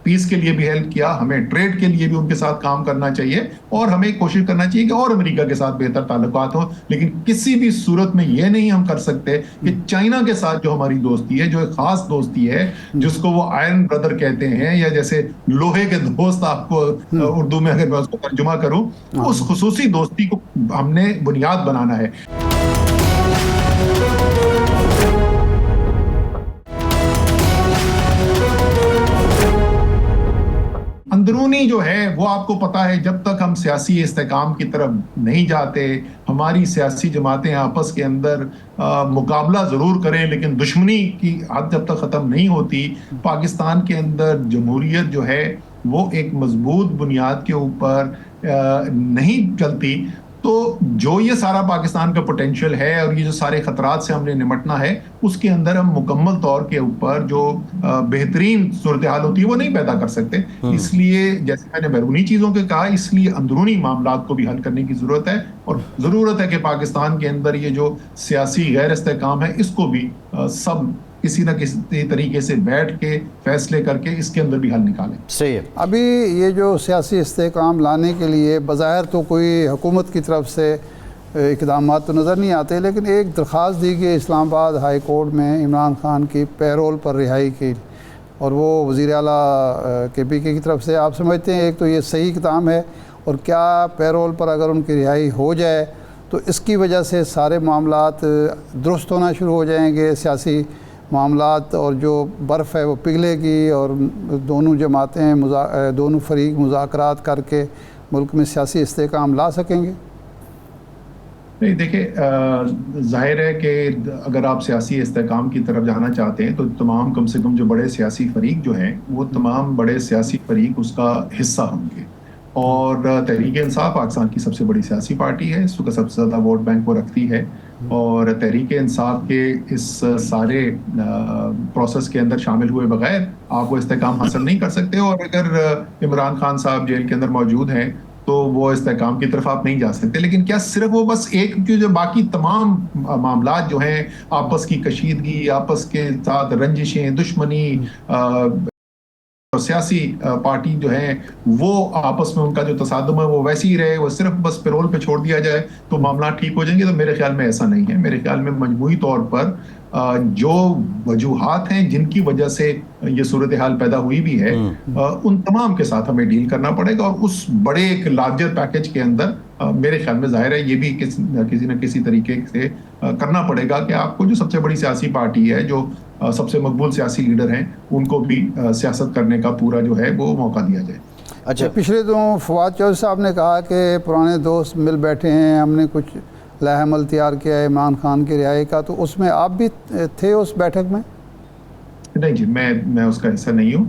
پیس کے لیے بھی ہیلپ کیا، ہمیں ٹریڈ کے لیے بھی ان کے ساتھ کام کرنا چاہیے اور ہمیں کوشش کرنا چاہیے کہ اور امریکہ کے ساتھ بہتر تعلقات ہوں. لیکن کسی بھی صورت میں یہ نہیں ہم کر سکتے کہ چائنا کے ساتھ جو ہماری دوستی ہے، جو ایک خاص دوستی ہے جس کو وہ آئرن بردر کہتے ہیں، یا جیسے لوہے کے دوست آپ کو اردو میں اگر میں اس کو ترجمہ کروں، اس خصوصی دوستی کو ہم نے بنیاد بنانا ہے. اندرونی جو ہے وہ آپ کو پتا ہے، جب تک ہم سیاسی استحکام کی طرف نہیں جاتے، ہماری سیاسی جماعتیں آپس کے اندر مقابلہ ضرور کریں لیکن دشمنی کی حد جب تک ختم نہیں ہوتی، پاکستان کے اندر جمہوریت جو ہے وہ ایک مضبوط بنیاد کے اوپر نہیں چلتی. تو جو یہ سارا پاکستان کا پوٹینشیل ہے اور یہ جو سارے خطرات سے ہم نے نمٹنا ہے، اس کے اندر ہم مکمل طور کے اوپر جو بہترین صورتحال ہوتی ہے وہ نہیں پیدا کر سکتے. اس لیے جیسے میں نے بیرونی چیزوں کے کہا، اس لیے اندرونی معاملات کو بھی حل کرنے کی ضرورت ہے. اور ضرورت ہے کہ پاکستان کے اندر یہ جو سیاسی غیر استحکام ہے اس کو بھی سب کسی نہ کسی طریقے سے بیٹھ کے فیصلے کر کے اس کے اندر بھی حل نکالیں. صحیح ہے. ابھی یہ جو سیاسی استحکام لانے کے لیے بظاہر تو کوئی حکومت کی طرف سے اقدامات تو نظر نہیں آتے، لیکن ایک درخواست دی گئی اسلام آباد ہائی کورٹ میں عمران خان کی پیرول پر رہائی کی، اور وہ وزیر اعلیٰ KPK کی طرف سے. آپ سمجھتے ہیں ایک تو یہ صحیح اقدام ہے، اور کیا پیرول پر اگر ان کی رہائی ہو جائے تو اس کی وجہ سے سارے معاملات درست ہونا شروع ہو جائیں گے، سیاسی معاملات، اور جو برف ہے وہ پگھلے گی اور دونوں جماعتیں دونوں فریق مذاکرات کر کے ملک میں سیاسی استحکام لا سکیں گے؟ نہیں، دیکھیں ظاہر ہے کہ اگر آپ سیاسی استحکام کی طرف جانا چاہتے ہیں تو تمام کم سے کم جو بڑے سیاسی فریق جو ہیں وہ تمام بڑے سیاسی فریق اس کا حصہ ہوں گے. اور تحریک انصاف پاکستان کی سب سے بڑی سیاسی پارٹی ہے، اس کا سب سے زیادہ ووٹ بینک وہ رکھتی ہے. اور تحریک انصاف کے اس سارے پروسیس کے اندر شامل ہوئے بغیر آپ وہ استحکام حاصل نہیں کر سکتے. اور اگر عمران خان صاحب جیل کے اندر موجود ہیں تو وہ استحکام کی طرف آپ نہیں جا سکتے. لیکن کیا صرف وہ بس ایک جو باقی تمام معاملات جو ہیں، آپس کی کشیدگی، آپس کے ساتھ رنجشیں، دشمنی، سیاسی پارٹی جو ہیں وہ آپس میں ان کا جو تصادم ہے وہ ویسے ہی رہے، وہ صرف بس پیرول پہ چھوڑ دیا جائے تو معاملات ٹھیک ہو جائیں گے؟ تو میرے خیال میں ایسا نہیں ہے. میرے خیال میں مجموعی طور پر جو وجوہات ہیں جن کی وجہ سے یہ صورتحال پیدا ہوئی بھی ہے، ان تمام کے ساتھ ہمیں ڈیل کرنا پڑے گا. اور اس بڑے ایک لارجر پیکج کے اندر میرے خیال میں ظاہر ہے یہ بھی کسی نہ کسی طریقے سے کرنا پڑے گا کہ آپ کو جو سب سے بڑی سیاسی پارٹی ہے، جو سب سے مقبول سیاسی لیڈر ہیں، ان کو بھی سیاست کرنے کا پورا جو ہے وہ موقع دیا جائے. اچھا، پچھلے دنوں فواد چودھری صاحب نے کہا کہ پرانے دوست مل بیٹھے ہیں، ہم نے کچھ لائحہ عمل تیار کیا ہے عمران خان کی رہائی کا، تو اس میں آپ بھی تھے اس بیٹھک میں؟ نہیں جی، میں اس کا حصہ نہیں ہوں.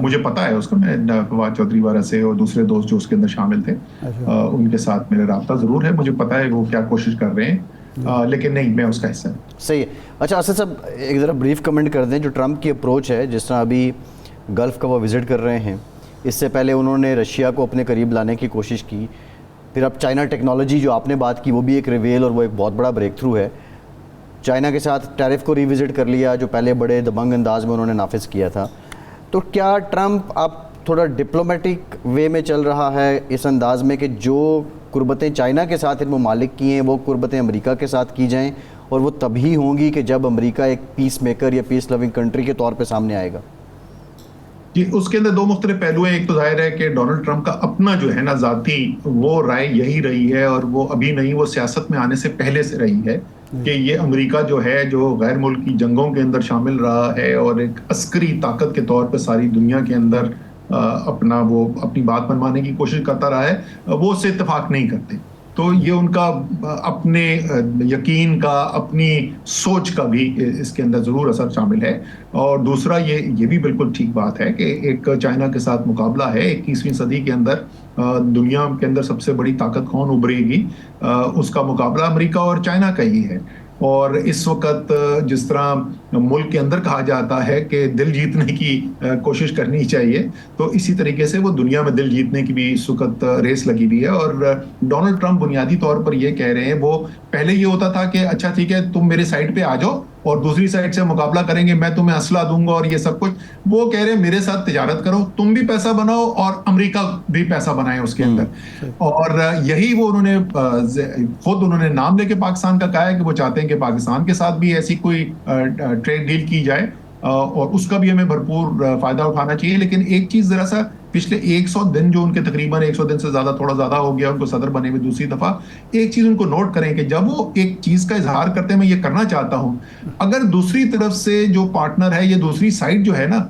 مجھے پتا ہے اس کا، میں فواد چودھری وغیرہ سے اور دوسرے دوست جو اس کے اندر شامل تھے ان کے ساتھ میرا رابطہ ضرور ہے. مجھے پتا ہے وہ کیا کوشش کر رہے ہیں، لیکن نہیں، میں اس کا حصہ نہیں. صحیح ہے. اچھا اسد صاحب ایک ذرا بریف کمنٹ کر دیں جو ٹرمپ کی اپروچ ہے، جس طرح ابھی گلف کا وہ وزٹ کر رہے ہیں، اس سے پہلے انہوں نے رشیا کو اپنے قریب لانے کی کوشش کی، پھر اب چائنا ٹیکنالوجی جو آپ نے بات کی وہ بھی ایک ریویل اور وہ ایک بہت بڑا بریک تھرو ہے. چائنا کے ساتھ ٹیرف کو ریوزٹ کر لیا جو پہلے بڑے دبنگ انداز میں انہوں نے نافذ کیا تھا. تو کیا ٹرمپ اب تھوڑا ڈپلومیٹک وے میں چل رہا ہے اس انداز میں کہ جو قربتیں چائنا کے ساتھ ان ممالک کی ہیں وہ قربتیں امریکہ کے ساتھ کی جائیں، اور وہ تبھی ہوں گی کہ جب امریکہ ایک پیس میکر یا پیس لونگ کنٹری کے طور پہ سامنے آئے گا؟ جی، اس کے اندر دو مختلف پہلو ہیں. ایک تو ظاہر ہے کہ ڈونلڈ ٹرمپ کا اپنا جو ہے نا ذاتی وہ رائے یہی رہی ہے، اور وہ ابھی نہیں، وہ سیاست میں آنے سے پہلے سے رہی ہے کہ یہ امریکہ جو ہے جو غیر ملکی جنگوں کے اندر شامل رہا ہے اور ایک عسکری طاقت کے طور پہ ساری دنیا کے اندر اپنی بات منوانے کی کوشش کرتا رہا ہے، وہ اس سے اتفاق نہیں کرتے. تو یہ ان کا اپنے یقین کا، اپنی سوچ کا بھی اس کے اندر ضرور اثر شامل ہے. اور دوسرا یہ بھی بالکل ٹھیک بات ہے کہ ایک چائنا کے ساتھ مقابلہ ہے. 21ویں صدی کے اندر دنیا کے اندر سب سے بڑی طاقت کون ابھرے گی، اس کا مقابلہ امریکہ اور چائنا کا ہی ہے. اور اس وقت جس طرح ملک کے اندر کہا جاتا ہے کہ دل جیتنے کی کوشش کرنی چاہیے، تو اسی طریقے سے وہ دنیا میں دل جیتنے کی بھی اس وقت ریس لگی ہوئی ہے. اور ڈونلڈ ٹرمپ بنیادی طور پر یہ کہہ رہے ہیں، وہ پہلے یہ ہوتا تھا کہ اچھا ٹھیک ہے تم میرے سائڈ پہ آ جاؤ اور دوسری سائڈ سے مقابلہ کریں گے، میں تمہیں اسلحہ دوں گا اور یہ سب کچھ. وہ کہہ رہے ہیں میرے ساتھ تجارت کرو، تم بھی پیسہ بناؤ اور امریکہ بھی پیسہ بنائے اس کے اندر. اور یہی وہ انہوں نے نام لے کے پاکستان کا کہا ہے کہ وہ چاہتے ہیں کہ پاکستان کے ساتھ بھی ایسی کوئی ٹریڈ ڈیل کی جائے، اور اس کا بھی ہمیں بھرپور فائدہ اٹھانا چاہیے. لیکن ایک چیز ذرا سا، پچھلے 100 دن جو ان کے تقریباً 100 دن سے زیادہ، تھوڑا زیادہ ہو گیا ان کو صدر بنے ہوئے دوسری دفعہ، ایک چیز ان کو نوٹ کریں کہ جب وہ ایک چیز کا اظہار کرتے ہیں میں یہ کرنا چاہتا ہوں، اگر دوسری طرف سے جو پارٹنر ہے یا دوسری سائڈ جو ہے نا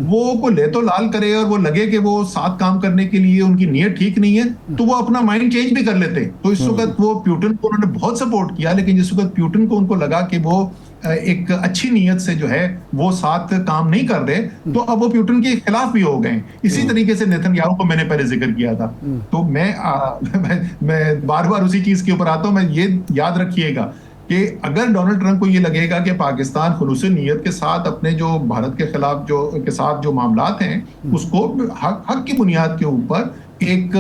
وہ لے تو لال کرے اور وہ لگے کہ وہ ساتھ کام کرنے کے لیے ان کی نیت ٹھیک نہیں ہے، تو وہ اپنا مائنڈ چینج بھی کر لیتے. تو اس وقت وہ پیوٹن کو انہوں نے بہت سپورٹ کیا، لیکن جس وقت پیوٹن کو ان کو لگا کہ وہ ایک اچھی نیت سے جو ہے وہ ساتھ کام نہیں کر رہے، تو اب وہ پیوٹن کے خلاف بھی ہو گئے. اسی طریقے سے نیتن یاہو کو میں نے پہلے ذکر کیا تھا. تو میں بار بار اسی چیز کے اوپر آتا ہوں. میں یہ یاد رکھیے گا کہ اگر ڈونلڈ ٹرمپ کو یہ لگے گا کہ پاکستان خلوص نیت کے ساتھ اپنے جو بھارت کے خلاف جو معاملات ہیں اس کو حق کی بنیاد کے اوپر ایک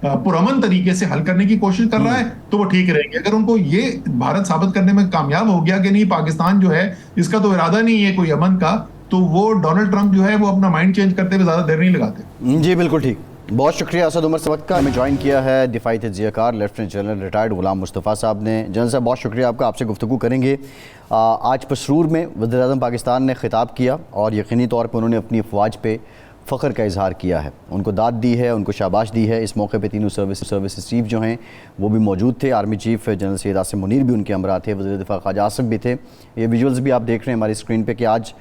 پرامن طریقے سے حل کرنے کی کوشش کر رہا ہے، تو وہ ٹھیک رہیں گے. اگر ان کو یہ بھارت ثابت کرنے میں کامیاب ہو گیا کہ نہیں پاکستان جو ہے اس کا تو ارادہ نہیں ہے کوئی امن کا، تو وہ ڈونلڈ ٹرمپ جو ہے وہ اپنا مائنڈ چینج کرتے ہوئے زیادہ دیر نہیں لگاتے. جی بالکل ٹھیک. بہت شکریہ اسد عمر سے وقت کا. ہمیں جوائن کیا ہے دفاعی تجزیہ کار lieutenant general retired Ghulam Mustafa صاحب نے. جنرل صاحب بہت شکریہ آپ کا. آپ سے گفتگو کریں گے. آج پسرور میں وزیر اعظم پاکستان نے خطاب کیا اور یقینی طور پہ انہوں نے اپنی افواج پہ فخر کا اظہار کیا ہے، ان کو داد دی ہے، ان کو شاباش دی ہے. اس موقع پہ تینوں سروسز چیف جو ہیں وہ بھی موجود تھے. Army chief general Syed Asim Munir بھی ان کے ہمراہ تھے، وزیر دفاع خواجہ آصف بھی تھے. یہ ویژولز بھی آپ دیکھ رہے ہیں ہماری اسکرین پہ کہ آج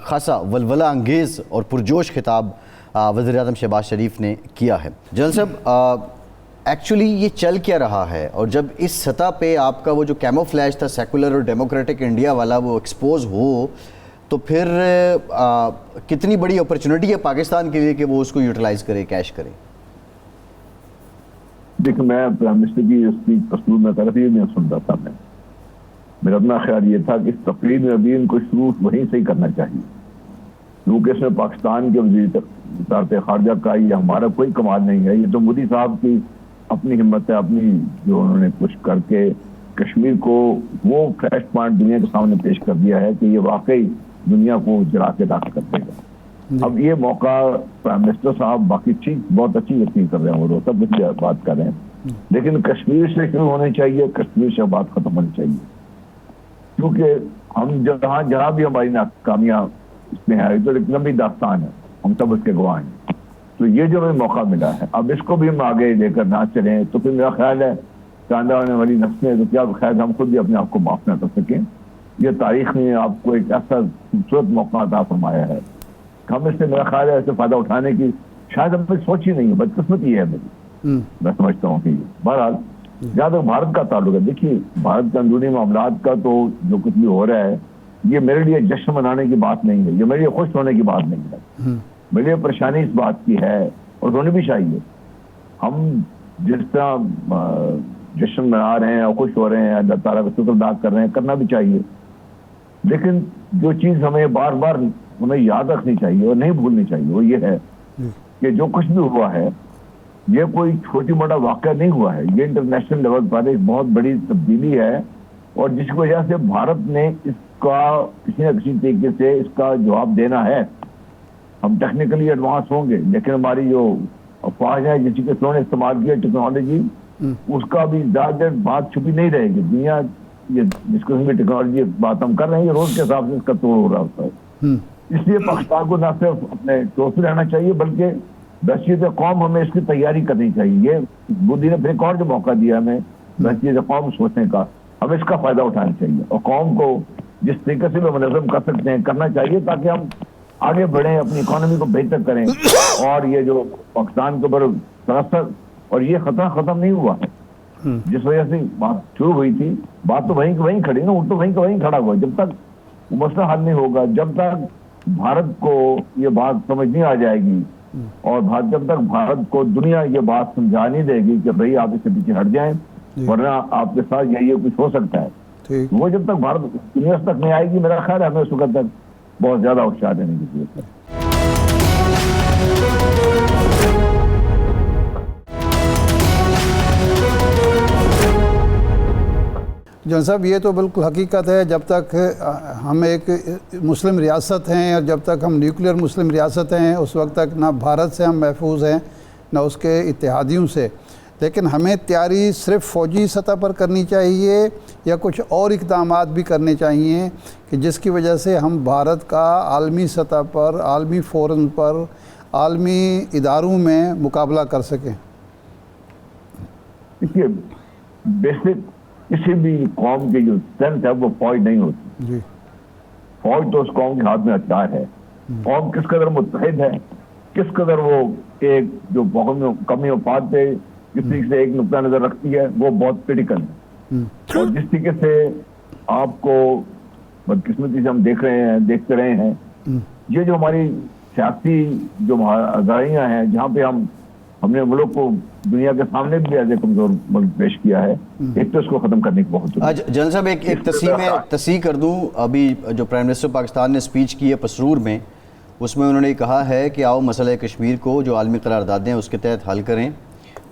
خاصا ولولہ انگیز اور پرجوش خطاب وزیر اعظم شہباز شریف نے کیا ہے. جنرل صاحب ایکچولی یہ چل کیا رہا ہے، اور جب اس سطح پہ آپ کا وہ جو کیموفلیج تھا سیکولر اور ڈیموکریٹک انڈیا والا وہ ایکسپوز ہو، تو پھر کتنی بڑی اپرچونٹی ہے پاکستان کے لیے کہ وہ اس کو یوٹیلائز کرے، کیش کرے؟ دیکھیں میں پرائم منسٹر کی اسپیچ پسرور میں تقریر میں سن رہا تھا. میرا اپنا خیال یہ تھا کہ اس تقریر میں ابھی ان کو شروع وہیں سے ہی کرنا چاہیے، کیونکہ اس میں پاکستان کے وزیر وزارت خارجہ کا یا ہمارا کوئی کمال نہیں ہے. یہ تو مودی صاحب کی اپنی ہمت ہے، اپنی جو انہوں نے کچھ کر کے کشمیر کو وہ کریش پوائنٹ دنیا کے سامنے پیش کر دیا ہے کہ یہ واقعی دنیا کو جلا کے داخل کر دے گا. اب یہ موقع پرائم منسٹر صاحب باقی ٹھیک بہت اچھی یقین کر رہے ہیں، وہ سب کچھ بات کر رہے ہیں، لیکن کشمیر سے شروع ہونے چاہیے، کشمیر سے بات ختم ہونی چاہیے. کیونکہ ہم جہاں بھی ہماری ناکامیاں اس میں ہے تو ایک لمبی داستان ہے، ہم سب اس کے گواہ ہیں. تو یہ جو ہمیں موقع ملا ہے اب اس کو بھی ہم آگے لے کر نہ چلیں تو پھر میرا خیال ہے چاندہ ہونے والی نسلیں تو کیا خیال ہم خود بھی اپنے آپ کو معاف نہ کر سکیں. یہ تاریخ نے آپ کو ایک ایسا خوبصورت موقع عطا فرمایا ہے، ہم اس سے میرا خیال ہے ایسے فائدہ اٹھانے کی شاید ہم نے سوچ ہی نہیں ہے. بدقسمتی ہے میری، میں سمجھتا ہوں کہ بہرحال جہاں تک بھارت کا تعلق ہے، دیکھیے بھارت کے اندرونی معاملات کا تو جو کچھ بھی ہو رہا ہے یہ میرے لیے جشن منانے کی بات نہیں ہے, یہ میرے لیے خوش ہونے کی بات نہیں ہے. میرے لیے پریشانی اس بات کی ہے, اور ہونی بھی چاہیے. ہم جس طرح جشن منا رہے ہیں اور خوش ہو رہے ہیں, اللہ تعالیٰ کا شکر ادا کر رہے ہیں, کرنا بھی چاہیے, لیکن جو چیز ہمیں بار بار ہمیں یاد رکھنی چاہیے اور نہیں بھولنی چاہیے وہ یہ ہے کہ جو کچھ بھی ہوا ہے یہ کوئی چھوٹی موٹا واقعہ نہیں ہوا ہے, یہ انٹرنیشنل لیول پر ایک بہت بڑی تبدیلی ہے, اور جس کی وجہ سے بھارت نے اس کا کسی نہ کسی طریقے سے اس کا جواب دینا ہے. ہم ٹیکنیکلی ایڈوانس ہوں گے, لیکن ہماری جو افواج ہے جس کے نے استعمال کیا ٹیکنالوجی, اس کا بھی زیادہ بات چھپی نہیں رہے گی. دنیا یہ جس قسم کی ٹیکنالوجی بات ہم کر رہے ہیں یہ روز کے حساب سے اس کا توڑ ہو رہا ہوتا ہے. اس لیے پاکستان کو نہ صرف اپنے ٹوس میں رہنا چاہیے بلکہ بحثیت قوم ہمیں اس کی تیاری کرنی چاہیے. یہ مودی نے پھر ایک اور جو موقع دیا ہمیں بحثیت قوم سوچنے کا, ہمیں اس کا فائدہ اٹھانا چاہیے اور قوم کو جس طریقے سے بھی منظم کر سکتے ہیں کرنا چاہیے تاکہ ہم آگے بڑھیں, اپنی اکانومی کو بہتر کریں. اور یہ جو پاکستان کے اوپر سراسر اور یہ خطرہ ختم نہیں ہوا ہے, جس وجہ سے بات شروع ہوئی تھی, بات تو وہیں وہیں کھڑی نا, تو وہیں کا وہیں کھڑا ہوا. جب تک وہ مسئلہ حل نہیں ہوگا, جب تک بھارت کو یہ بات سمجھ نہیں آ جائے گی, اور جب تک بھارت کو دنیا یہ بات سمجھا نہیں دے گی کہ بھائی آپ اس سے پیچھے ہٹ جائیں ورنہ آپ کے ساتھ یہ کچھ ہو سکتا ہے, وہ جب تک بھارت دنیا تک نہیں آئے گی, میرا خیال ہے ہمیں اس وقت تک بہت زیادہ ہوشیار رہنے کی ضرورت ہے. جان صاحب یہ تو بالکل حقیقت ہے, جب تک ہم ایک مسلم ریاست ہیں اور جب تک ہم نیوکلیر مسلم ریاست ہیں اس وقت تک نہ بھارت سے ہم محفوظ ہیں نہ اس کے اتحادیوں سے. لیکن ہمیں تیاری صرف فوجی سطح پر کرنی چاہیے یا کچھ اور اقدامات بھی کرنے چاہیے کہ جس کی وجہ سے ہم بھارت کا عالمی سطح پر, عالمی فورم پر, عالمی اداروں میں مقابلہ کر سکیں؟ دیکھیے بیسک کسی بھی قوم کی جو اسٹرینتھ ہے وہ فوج نہیں ہوتی جی. فوج تو اس قوم کے ہاتھ میں ہتھیار ہے. قوم کس قدر متحد ہے, کس قدر وہ ایک جو کمی وفات پہ کسی سے ایک نقطہ نظر رکھتی ہے وہ بہت کریٹیکل ہے. اور جس طریقے سے آپ کو بدقسمتی سے ہم دیکھتے رہے ہیں, یہ جو ہماری سیاسی جو آزادیاں ہیں جہاں پہ ہم نے ملک کو دنیا کے سامنے بھی ایسے کمزور ملک پیش کیا ہے, ایک تو اس کو ختم کرنے کی بہت ضرورت ہے. جنرل صاحب ایک تصحیح کر دوں, ابھی جو پرائم منسٹر پاکستان نے سپیچ کی ہے پسرور میں, اس میں انہوں نے کہا ہے کہ آؤ مسئلہ کشمیر کو جو عالمی قراردادیں ہیں اس کے تحت حل کریں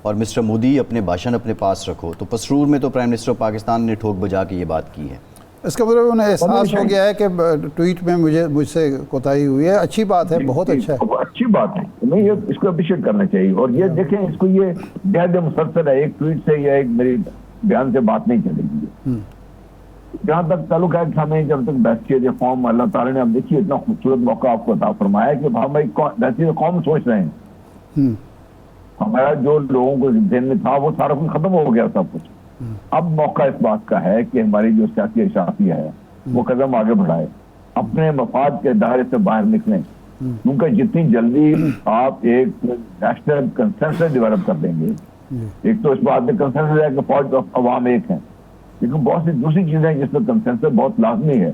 اور مسٹر مودی اپنے بھاشن اپنے پاس رکھو. تو پسرور میں تو پرائم منسٹر پاکستان نے ٹھوک بجا کے یہ بات کی ہے. اس کا مطلب انہیں احساس ہو گیا ہے کہ ٹویٹ میں مجھ سے کوتاہی ہوئی ہے. اچھی بات ہے, بہت اچھا ہے, اچھی بات ہے, نہیں یہ اس کو اپریشیٹ کرنا چاہیے. اور یہ دیکھیں اس کو یہ بہت مسلسل ہے, ایک ٹویٹ سے یا ایک میری بیان سے بات نہیں چلے گی. جہاں تک تعلق ہے ہمیں جب تک بحثیت قوم اللہ تعالیٰ نے, اب دیکھیے اتنا خوبصورت موقع آپ کو عطا فرمایا کہ ہم ایک بحثیت قوم سوچ رہے ہیں. ہمارا جو لوگوں کو ذہن میں تھا وہ سارا کچھ ختم ہو گیا سب کچھ. اب موقع اس بات کا ہے کہ ہماری جو سیاسی اشرافیہ ہے وہ قدم آگے بڑھائے, اپنے مفاد کے دائرے سے باہر نکلیں, کیونکہ جتنی جلدی آپ ایک نیشنل کنسنسس ڈیولپ کر دیں گے, ایک تو اس بات میں کنسنسس ہے کہ فوج عوام ایک ہیں, لیکن بہت سی دوسری چیزیں جس میں کنسنسس بہت لازمی ہے.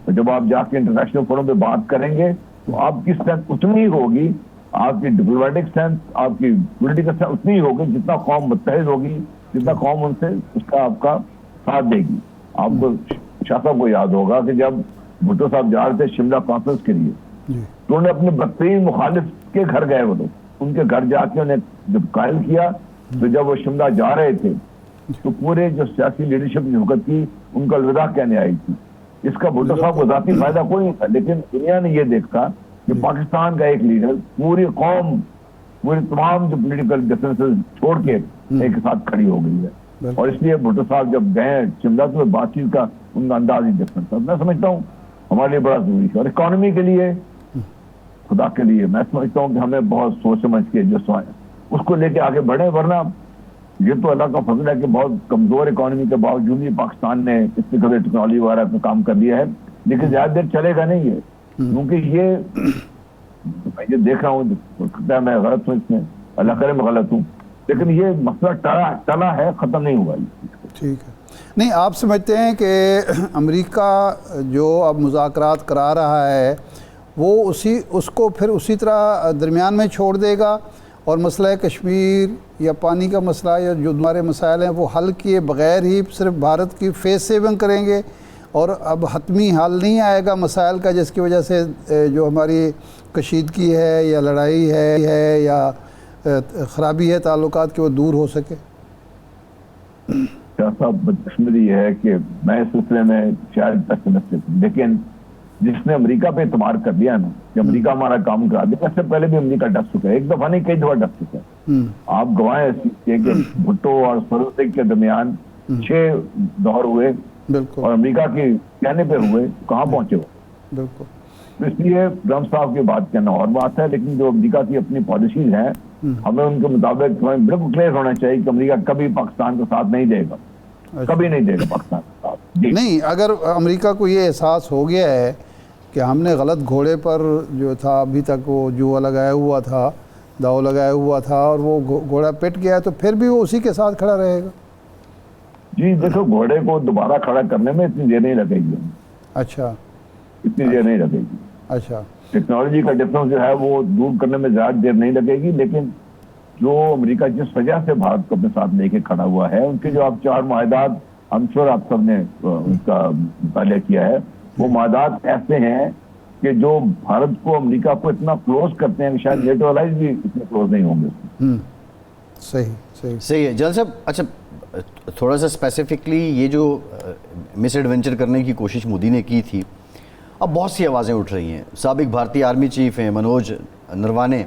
تو جب آپ جا کے انٹرنیشنل فورم پہ بات کریں گے تو آپ کی اسٹرینتھ اتنی ہی ہوگی, آپ کی ڈپلومیٹک اسٹرینتھ, آپ کی پولیٹیکل اسٹرینتھ اتنی ہی ہوگی جتنا قوم متحد ہوگی, جتنا قوم ان سے اس کا آپ کا ساتھ دے گی. آپ کو شاہ صاحب کو یاد ہوگا کہ جب بھٹو صاحب جا رہے تھے شملہ کانفرنس کے لیے تو انہوں نے اپنے بدترین مخالف کے گھر گئے, وہ لوگ ان کے گھر جا کے انہیں جب قائل کیا تو جب وہ شملہ جا رہے تھے تو پورے جو سیاسی لیڈرشپ نے حکومت کی ان کو الوداع کہنے آئی تھی. اس کا بھٹو صاحب کو ذاتی فائدہ کوئی نہیں تھا, لیکن دنیا نے یہ دیکھا کہ پاکستان کا ایک لیڈر پوری قوم, پوری تمام جو پولیٹیکل ڈفرینسز چھوڑ کے ایک ساتھ کھڑی ہو گئی ہے. اور اس لیے بھٹو صاحب جب گئے شملہ تو بات چیت کا ان کا انداز ہی ڈفرینس تھا. میں سمجھتا ہوں ہمارے لیے بڑا ضروری ہے, اور اکانومی کے لیے خدا کے لیے میں سمجھتا ہوں کہ ہمیں بہت سوچ سمجھ کے جو اس کو لے کے آگے بڑھیں, ورنہ یہ تو اللہ کا فضل ہے کہ بہت کمزور اکانومی کے باوجود بھی پاکستان نے اتنی قدر ٹیکنالوجی وغیرہ پہ کام کر لیا ہے, لیکن زیادہ دیر چلے گا نہیں ہے, کیونکہ یہ دیکھ رہا ہوں میں غلط ہوں اس میں, اللہ کرے میں غلط ہوں, لیکن یہ مسئلہ ٹلا ہے, ختم نہیں ہوا. ٹھیک ہے. نہیں، آپ سمجھتے ہیں کہ امریکہ جو اب مذاکرات کرا رہا ہے وہ اس کو پھر اسی طرح درمیان میں چھوڑ دے گا اور مسئلہ کشمیر یا پانی کا مسئلہ یا جو ہمارے مسائل ہیں وہ حل کیے بغیر ہی صرف بھارت کی فیس سیونگ کریں گے، اور اب حتمی حل نہیں آئے گا مسائل کا جس کی وجہ سے جو ہماری کشیدگی ہے یا لڑائی ہے یا خرابی ہے تعلقات کی وہ دور ہو سکے؟ صاحب بدقسمتی یہ ہے کہ میں اس سلسلے میں شاید پیسمسٹک ہوں، لیکن جس نے امریکہ پہ اعتماد کر دیا نا کہ امریکہ ہمارا کام کرا دیا، اس سے پہلے بھی امریکہ ڈس چکا ہے، ایک دفعہ نہیں کئی دفعہ ڈس چکا ہے۔ آپ گواہ اس چیز کے کہ بھٹو اور سروسک کے درمیان 6 دور ہوئے بالکل، اور امریکہ کے کہنے پہ ہوئے، کہاں پہنچے ہو؟ بالکل۔ اس لیے ٹرمپ صاحب کی بات کہنا اور بات ہے، لیکن جو امریکہ کی اپنی پالیسیز ہیں ہمیں ان کے مطابق ہمیں بالکل کلیئر ہونا چاہیے کہ امریکہ کبھی پاکستان کا ساتھ نہیں دے گا، کبھی نہیں دے گا پاکستان کا ساتھ۔ نہیں، اگر امریکہ کو یہ احساس ہو گیا ہے کہ ہم نے غلط گھوڑے پر جو تھا ابھی تک وہ جوا لگایا ہوا تھا، داؤ لگایا ہوا تھا، اور وہ گھوڑا پٹ گیا ہے تو پھر بھی وہ اسی کے ساتھ کھڑا رہے گا۔ جی دیکھو، گھوڑے کو دوبارہ کھڑا کرنے میں اتنی دیر نہیں لگے گی، اچھا اتنی دیر نہیں لگے گی۔ اچھا، ٹیکنالوجی کا ڈفرنس جو ہے وہ دور کرنے میں زیادہ دیر نہیں لگے گی، لیکن جو امریکہ جس وجہ سے بھارت کو اپنے ساتھ لے کے کھڑا ہوا ہے، ان کے جو آپ 4 معاہدات ہم شور آپ سب نے ان کا مطالعہ کیا ہے، وہ معاہدات ایسے ہیں کہ جو بھارت کو امریکہ کو اتنا کلوز کرتے ہیں کہ شاید نیٹو الائز بھی اتنے کلوز نہیں ہوں گے۔ صحیح ہے جنرل صاحب۔ اچھا، تھوڑا سا اسپیسیفکلی یہ جو مس ایڈونچر کرنے کی کوشش مودی نے کی تھی، اب بہت سی آوازیں اٹھ رہی ہیں۔ سابق بھارتی آرمی چیف ہیں منوج نروانے،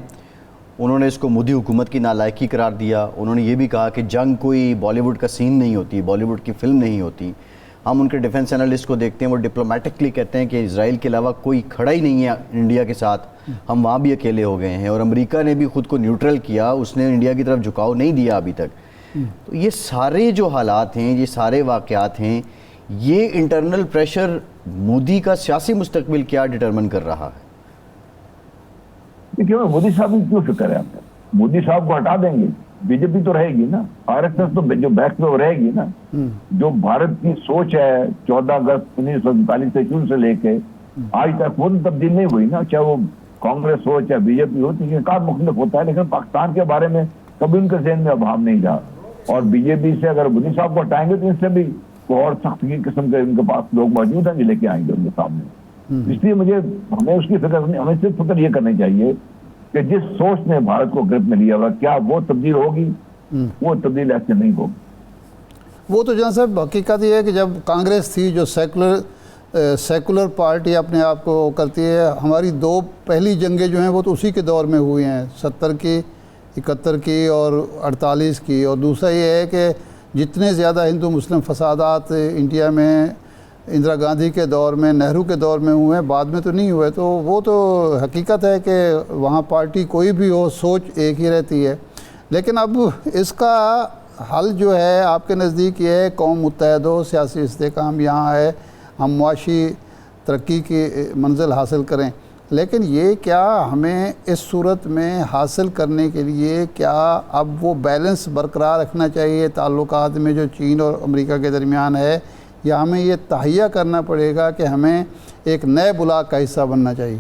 انہوں نے اس کو مودی حکومت کی نالائقی قرار دیا۔ انہوں نے یہ بھی کہا کہ جنگ کوئی بالی ووڈ کا سین نہیں ہوتی، بالی ووڈ کی فلم نہیں ہوتی۔ ہم ان کے ڈیفنس انالسٹ کو دیکھتے ہیں، وہ ڈپلومیٹکلی کہتے ہیں کہ اسرائیل کے علاوہ کوئی کھڑا ہی نہیں ہے انڈیا کے ساتھ، ہم وہاں بھی اکیلے ہو گئے ہیں، اور امریکہ نے بھی خود کو نیوٹرل کیا، اس نے انڈیا کی طرف جھکاؤ نہیں دیا ابھی تک۔ تو یہ سارے جو حالات ہیں، یہ سارے واقعات ہیں، یہ انٹرنل پریشر مودی کا سیاسی مستقبل کیا ڈٹرمن کر رہا ہے؟ دیکھیے، مودی صاحب کی کیوں فکر ہے؟ آپ مودی صاحب کو ہٹا دیں گے، بی جے پی تو رہے گی نا، آر ایس ایس تو جو بیک پہ وہ رہے گی نا۔ جو بھارت کی سوچ ہے 14 اگست 1947 سے شروع سے لے کے آج تک وہ تبدیل نہیں ہوئی نا، چاہے وہ کانگریس ہو چاہے بی جے پی ہو، تو کار مختلف ہوتا ہے، لیکن پاکستان کے بارے میں کبھی ان کے ذہن میں ابہام نہیں رہا۔ اور بی جے پی سے اگر مودی صاحب کو ہٹائیں گے تو ان سے بھی اور سخت کی قسم کے ان کے پاس لوگ موجود ہیں جو لے کے آئیں گے ان کے سامنے۔ اس لیے ہمیں اس کی فکر نہیں، ہمیں صرف فکر یہ کرنی چاہیے کہ جس سوچ نے بھارت کو گرفت میں لیا ہوا کیا وہ تبدیل ہوگی؟ وہ تبدیل ایسے نہیں ہوگی۔ وہ تو جہاں صاحب حقیقت یہ ہے کہ جب کانگریس تھی جو سیکولر پارٹی اپنے آپ کو کرتی ہے، ہماری 2 پہلی جنگیں جو ہیں وہ تو اسی کے دور میں ہوئی ہیں، 70 کی، 71 کی اور 48 کی۔ اور دوسرا یہ ہے کہ جتنے زیادہ ہندو مسلم فسادات انڈیا میں اندرا گاندھی کے دور میں، نہرو کے دور میں ہوئے ہیں، بعد میں تو نہیں ہوئے۔ تو وہ تو حقیقت ہے کہ وہاں پارٹی کوئی بھی ہو، سوچ ایک ہی رہتی ہے۔ لیکن اب اس کا حل جو ہے آپ کے نزدیک یہ ہے قوم متحد ہو، سیاسی استحکام یہاں ہے، ہم معاشی ترقی کی منزل حاصل کریں۔ لیکن یہ کیا ہمیں اس صورت میں حاصل کرنے کے لیے کیا اب وہ بیلنس برقرار رکھنا چاہیے تعلقات میں جو چین اور امریکہ کے درمیان ہے، یا ہمیں یہ تہیہ کرنا پڑے گا کہ ہمیں ایک نئے بلاک کا حصہ بننا چاہیے؟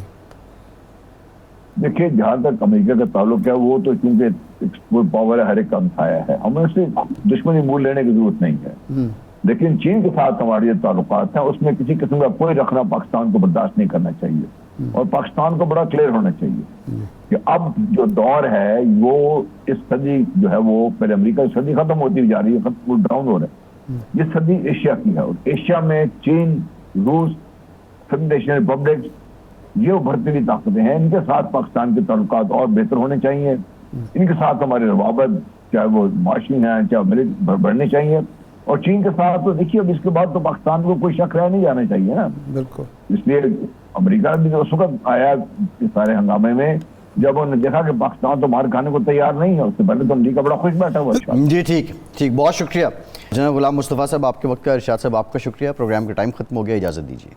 دیکھیے، جہاں تک امریکہ کا تعلق ہے وہ تو چونکہ پاور ہے، ہر ایک کا سایہ ہے، ہمیں اس سے دشمنی مول لینے کی ضرورت نہیں ہے۔ لیکن چین کے ساتھ ہمارے جو تعلقات ہیں اس میں کسی قسم کا کوئی رکھنا پاکستان کو برداشت نہیں کرنا چاہیے، اور پاکستان کو بڑا کلیئر ہونا چاہیے کہ اب جو دور ہے وہ اس صدی جو ہے وہ پہلے امریکہ کی صدی ختم ہوتی جا رہی ہے، وہ ڈاؤن ہو رہا ہے۔ یہ صدی ایشیا کی ہے، اور ایشیا میں چین، روس، سنٹ ایشین ریپبلک، یہ ابھرتی ہوئی طاقتیں ہیں، ان کے ساتھ پاکستان کے تعلقات اور بہتر ہونے چاہیے، ان کے ساتھ ہماری روابط چاہے وہ معاشی ہیں چاہے بڑھنے چاہیے۔ اور چین کے ساتھ تو دیکھیے اب اس کے بعد تو پاکستان کو کوئی شک رہ نہیں جانا چاہیے نا۔ بالکل۔ اس لیے امریکہ بھی اس وقت آیا اس سارے ہنگامے میں جب انہوں نے دیکھا کہ پاکستان تو مار کھانے کو تیار نہیں ہے، اس سے پہلے تو امریکہ بڑا خوش بیٹھا ہوا ہے۔ جی ٹھیک، بہت شکریہ جناب غلام مصطفیٰ صاحب، آپ کے وقت کا، ارشاد صاحب آپ کا شکریہ۔ پروگرام کا ٹائم ختم ہو گیا، اجازت دیجیے۔